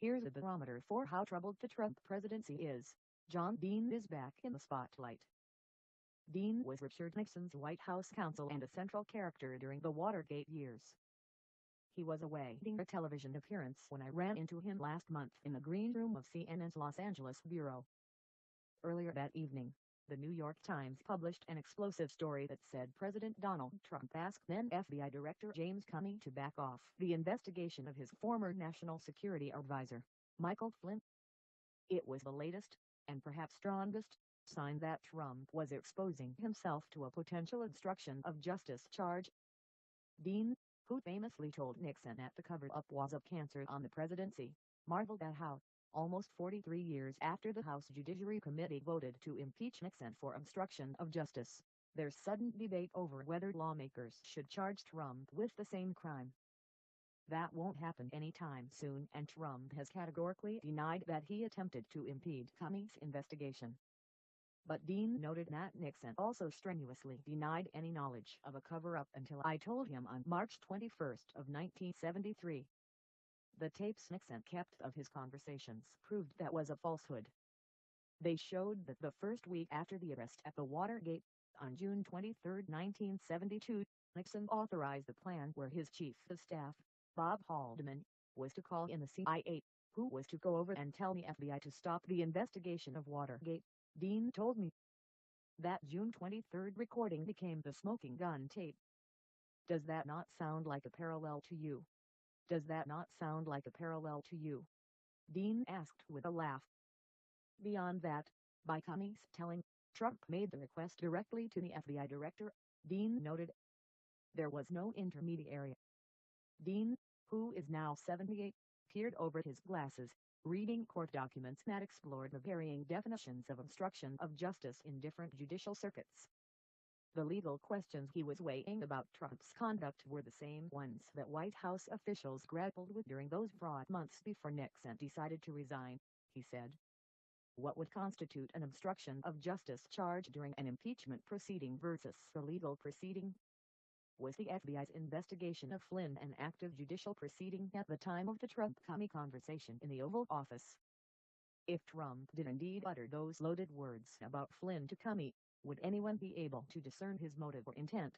Here's a barometer for how troubled the Trump presidency is. John Dean is back in the spotlight. Dean was Richard Nixon's White House counsel and a central character during the Watergate years. He was awaiting a television appearance when I ran into him last month in the green room of CNN's Los Angeles bureau. Earlier that evening, the New York Times published an explosive story that said President Donald Trump asked then FBI Director James Comey to back off the investigation of his former national security advisor, Michael Flynn. It was the latest, and perhaps strongest, sign that Trump was exposing himself to a potential obstruction of justice charge. Dean, who famously told Nixon that the cover-up was a cancer on the presidency, marveled at how, almost 43 years after the House Judiciary Committee voted to impeach Nixon for obstruction of justice, there's sudden debate over whether lawmakers should charge Trump with the same crime. That won't happen anytime soon, and Trump has categorically denied that he attempted to impede Comey's investigation. But Dean noted that Nixon also strenuously denied any knowledge of a cover-up until I told him on March 21 of 1973. The tapes Nixon kept of his conversations proved that was a falsehood. They showed that the first week after the arrest at the Watergate, on June 23, 1972, Nixon authorized a plan where his chief of staff, Bob Haldeman, was to call in the CIA, who was to go over and tell the FBI to stop the investigation of Watergate. Dean told me that June 23 recording became the smoking gun tape. Does that not sound like a parallel to you? Does that not sound like a parallel to you? Dean asked with a laugh. Beyond that, by Comey's telling, Trump made the request directly to the FBI director, Dean noted. There was no intermediary. Dean, who is now 78, peered over his glasses, reading court documents that explored the varying definitions of obstruction of justice in different judicial circuits. The legal questions he was weighing about Trump's conduct were the same ones that White House officials grappled with during those fraught months before Nixon decided to resign, he said. What would constitute an obstruction of justice charge during an impeachment proceeding versus a legal proceeding? Was the FBI's investigation of Flynn an active judicial proceeding at the time of the Trump-Comey conversation in the Oval Office? If Trump did indeed utter those loaded words about Flynn to Comey, would anyone be able to discern his motive or intent?